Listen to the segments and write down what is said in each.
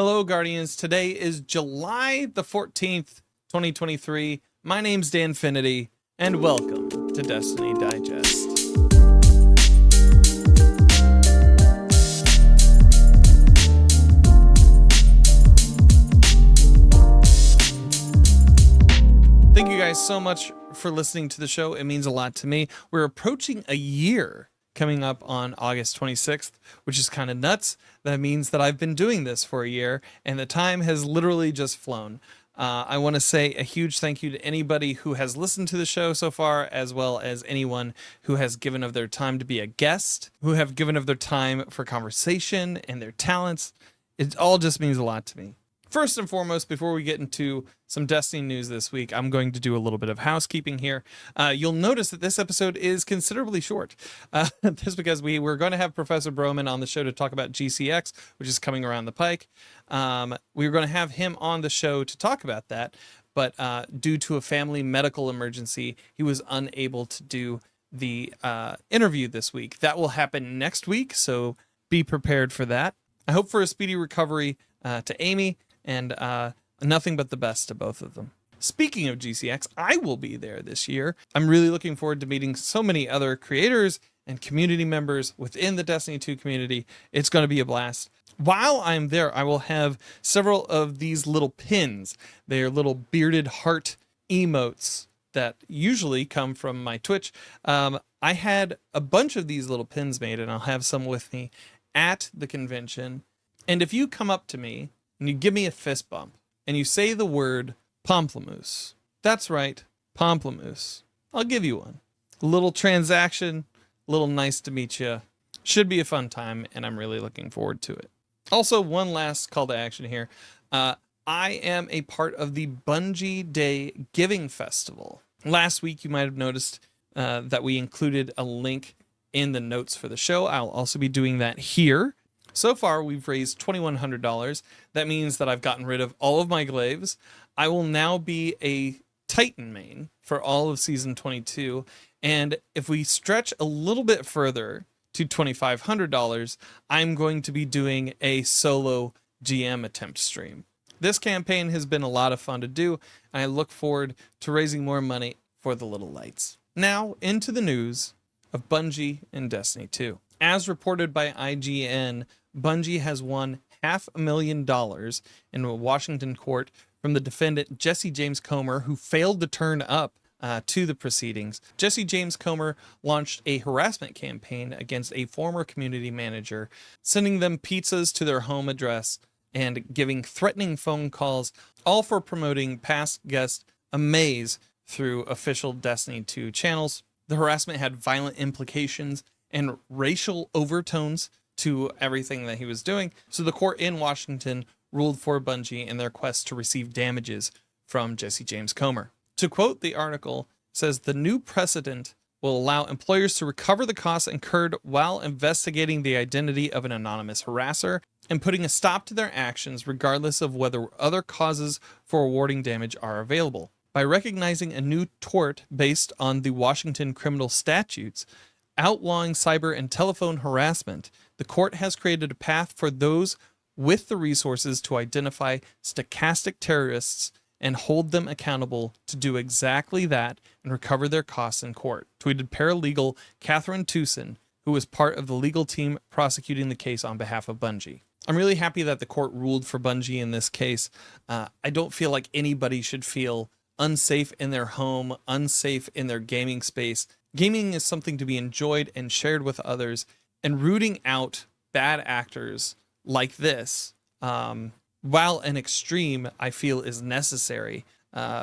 Hello, Guardians. Today is July the 14th, 2023. My name's Danfinity, and welcome to Destiny Digest. Thank you guys so much for listening to the show. It means a lot to me. We're approaching a year coming up on August 26th, which is kind of nuts. That means that I've been doing this for a year, and the time has literally just flown. I want to say a huge thank you to anybody who has listened to the show so far, as well as anyone who has given of their time to be a guest, who have given of their time for conversation and their talents. It all just means a lot to me. First and foremost, before we get into some Destiny news this week, I'm going to do a little bit of housekeeping here. You'll notice that this episode is considerably short. Just because we were going to have Professor Broman on the show to talk about GCX, which is coming around the pike. We were going to have him on the show to talk about that, but due to a family medical emergency, he was unable to do the interview this week. That will happen next week, so be prepared for that. I hope for a speedy recovery to Amy, and nothing but the best to both of them. Speaking of GCX, I will be there this year. I'm really looking forward to meeting so many other creators and community members within the Destiny 2 community. It's going to be a blast. While I'm there, I will have several of these little pins. They are little bearded heart emotes that usually come from my Twitch. I had a bunch of these little pins made, and I'll have some with me at the convention. And if you come up to me and you give me a fist bump and you say the word Pomplamoose, that's right, Pomplamoose, I'll give you one. A little transaction, a little nice to meet you. Should be a fun time, and I'm really looking forward to it. Also, one last call to action here. I am a part of the Bungie Day Giving Festival. Last week, you might have noticed that we included a link in the notes for the show. I'll also be doing that here. So far, we've raised $2,100. That means that I've gotten rid of all of my glaives. I will now be a Titan main for all of Season 22. And if we stretch a little bit further to $2,500, I'm going to be doing a solo GM attempt stream. This campaign has been a lot of fun to do, and I look forward to raising more money for the Little Lights. Now, into the news of Bungie and Destiny 2. As reported by IGN, Bungie has won $500,000 in a Washington court from the defendant Jesse James Comer, who failed to turn up to the proceedings. Jesse James Comer launched a harassment campaign against a former community manager, sending them pizzas to their home address and giving threatening phone calls, all for promoting past guest Amaze through official Destiny 2 channels. The harassment had violent implications and racial overtones to everything that he was doing. So the court in Washington ruled for Bungie in their quest to receive damages from Jesse James Comer. To quote the article, it says the new precedent will allow employers to recover the costs incurred while investigating the identity of an anonymous harasser and putting a stop to their actions regardless of whether other causes for awarding damage are available. By recognizing a new tort based on the Washington criminal statutes, outlawing cyber and telephone harassment, the court has created a path for those with the resources to identify stochastic terrorists and hold them accountable to do exactly that and recover their costs in court, tweeted paralegal Catherine Tucson, who was part of the legal team prosecuting the case on behalf of Bungie. I'm really happy that the court ruled for Bungie in this case. I don't feel like anybody should feel unsafe in their home, unsafe in their gaming space. Gaming is something to be enjoyed and shared with others, and rooting out bad actors like this, while an extreme, I feel is necessary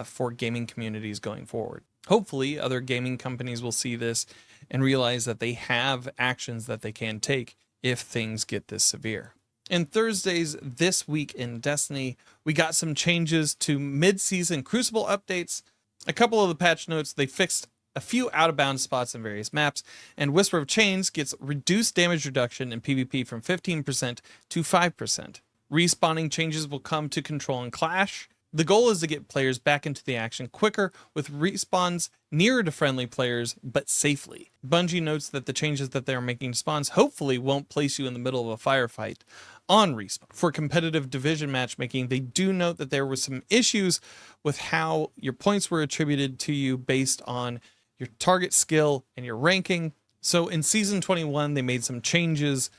for gaming communities going forward. Hopefully, other gaming companies will see this and realize that they have actions that they can take if things get this severe. In Thursdays this week in Destiny, we got some changes to mid-season Crucible updates. A couple of the patch notes, they fixed a few out-of-bounds spots in various maps, and Whisper of Chains gets reduced damage reduction in PvP from 15% to 5%. Respawning changes will come to Control and Clash. The goal is to get players back into the action quicker with respawns nearer to friendly players, but safely. Bungie notes that the changes that they are making to spawns hopefully won't place you in the middle of a firefight. on Respawn. For competitive division matchmaking, they do note that there were some issues with how your points were attributed to you based on your target skill and your ranking. So in Season 21, they made some changes.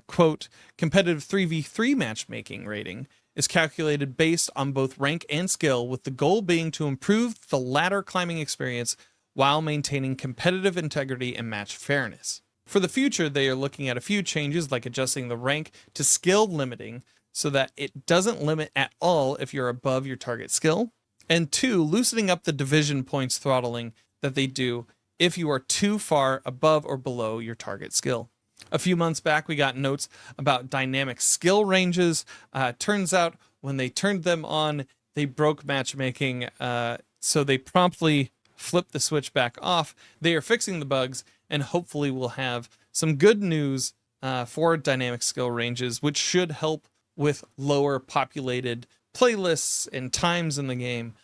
Quote, competitive 3v3 matchmaking rating is calculated based on both rank and skill, with the goal being to improve the ladder climbing experience while maintaining competitive integrity and match fairness. For the future, they are looking at a few changes, like adjusting the rank to skill limiting so that it doesn't limit at all if you're above your target skill. And 2, loosening up the division points throttling that they do if you are too far above or below your target skill. A few months back, we got notes about dynamic skill ranges. Turns out when they turned them on, they broke matchmaking, so they promptly flipped the switch back off. They are fixing the bugs, and hopefully we'll have some good news for dynamic skill ranges, which should help with lower populated playlists and times in the game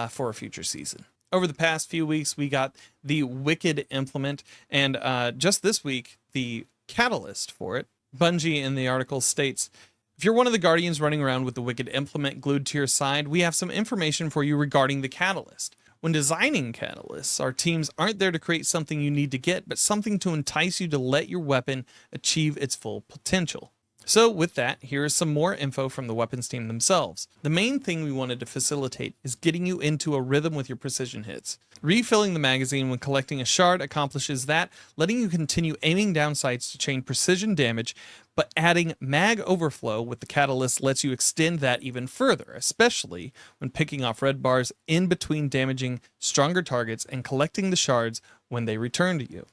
for a future season. Over the past few weeks, we got the Wicked implement, and just this week, the catalyst for it. Bungie in the article states, if you're one of the Guardians running around with the Wicked implement glued to your side, we have some information for you regarding the catalyst. When designing catalysts, our teams aren't there to create something you need to get, but something to entice you to let your weapon achieve its full potential. So with that, here is some more info from the weapons team themselves. The main thing we wanted to facilitate is getting you into a rhythm with your precision hits. Refilling the magazine when collecting a shard accomplishes that, letting you continue aiming down sights to chain precision damage, but adding mag overflow with the catalyst lets you extend that even further, especially when picking off red bars in between damaging stronger targets and collecting the shards when they return to you.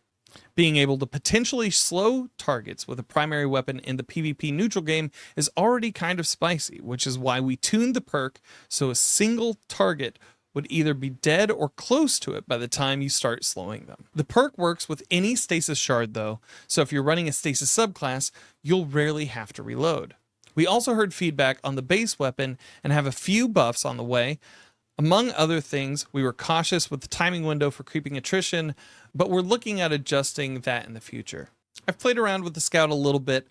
Being able to potentially slow targets with a primary weapon in the PvP neutral game is already kind of spicy, which is why we tuned the perk so a single target would either be dead or close to it by the time you start slowing them. The perk works with any stasis shard though, so if you're running a stasis subclass, you'll rarely have to reload. We also heard feedback on the base weapon and have a few buffs on the way. Among other things, we were cautious with the timing window for creeping attrition, but we're looking at adjusting that in the future. I've played around with the Scout a little bit.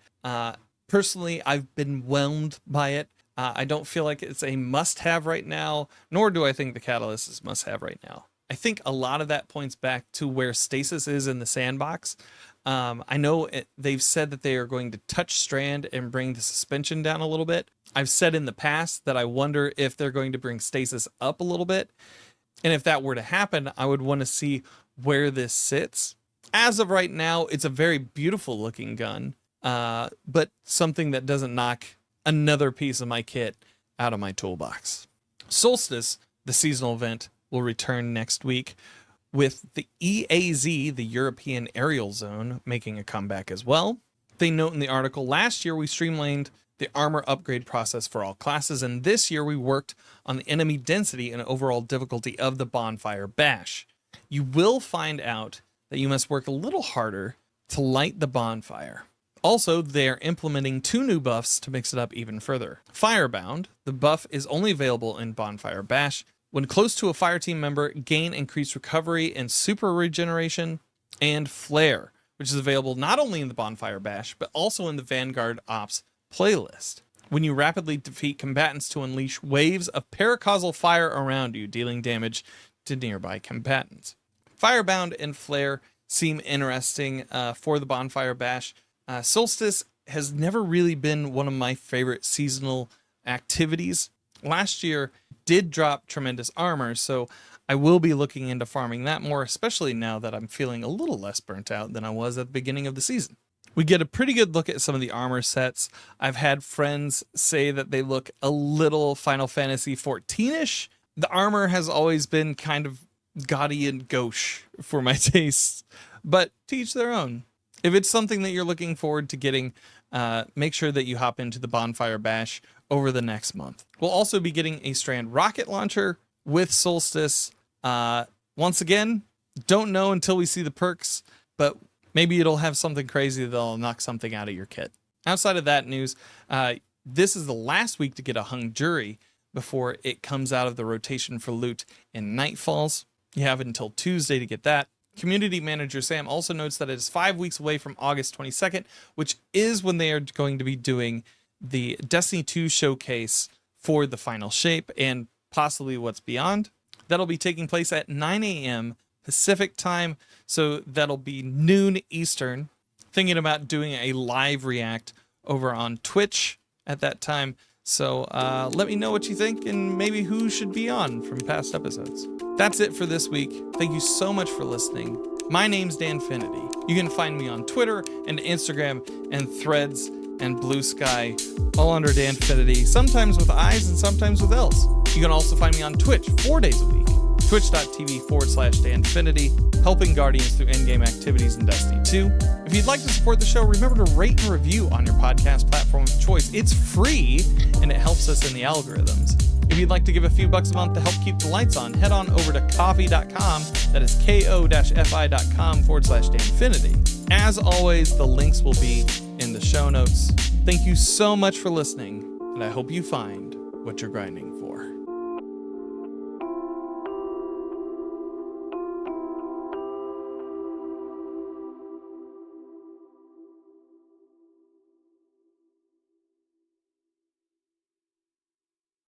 Personally, I've been whelmed by it. I don't feel like it's a must-have right now, nor do I think the Catalyst is must-have right now. I think a lot of that points back to where Stasis is in the sandbox. I know they've said that they are going to touch Strand and bring the suspension down a little bit. I've said in the past that I wonder if they're going to bring Stasis up a little bit. And if that were to happen, I would want to see where this sits. As of right now, it's a very beautiful looking gun, but something that doesn't knock another piece of my kit out of my toolbox. Solstice, the seasonal event, will return next week, with the EAZ, the European Aerial Zone, making a comeback as well. They note in the article, last year we streamlined the armor upgrade process for all classes, and this year we worked on the enemy density and overall difficulty of the Bonfire Bash. You will find out that you must work a little harder to light the bonfire. Also, they are implementing 2 new buffs to mix it up even further. Firebound, the buff is only available in Bonfire Bash. When close to a fire team member, gain increased recovery and super regeneration. And Flare, which is available not only in the Bonfire Bash, but also in the Vanguard Ops playlist. When you rapidly defeat combatants to unleash waves of paracausal fire around you, dealing damage to nearby combatants. Firebound and Flare seem interesting for the Bonfire Bash. Solstice has never really been one of my favorite seasonal activities. Last year did drop tremendous armor, so I will be looking into farming that more, especially now that I'm feeling a little less burnt out than I was at the beginning of the season. We get a pretty good look at some of the armor sets. I've had friends say that they look a little Final Fantasy 14-ish. The armor has always been kind of gaudy and gauche for my tastes, but to each their own. If it's something that you're looking forward to getting, make sure that you hop into the Bonfire Bash over the next month. We'll also be getting a Strand rocket launcher with Solstice. Once again, don't know until we see the perks, but maybe it'll have something crazy that'll knock something out of your kit. Outside of that news, this is the last week to get a hung jury before it comes out of the rotation for loot in Nightfalls. You have until Tuesday to get that. Community Manager Sam also notes that it is 5 weeks away from August 22nd, which is when they are going to be doing the Destiny 2 showcase for the final shape and possibly what's beyond. That'll be taking place at 9 a.m. Pacific time, so that'll be noon Eastern. Thinking about doing a live react over on Twitch at that time. So let me know what you think and maybe who should be on from past episodes. That's it for this week. Thank you so much for listening. My name's Danfinity. You can find me on Twitter and Instagram and Threads and Blue Sky, all under Danfinity, sometimes with I's and sometimes with L's. You can also find me on Twitch 4 days a week, twitch.tv/Danfinity, helping Guardians through endgame activities in Destiny 2. If you'd like to support the show, remember to rate and review on your podcast platform of choice. It's free, and it helps us in the algorithms. If you'd like to give a few bucks a month to help keep the lights on, head on over to ko-fi.com, that is ko-fi.com/Danfinity. As always, the links will be in the show notes. Thank you so much for listening, and I hope you find what you're grinding for.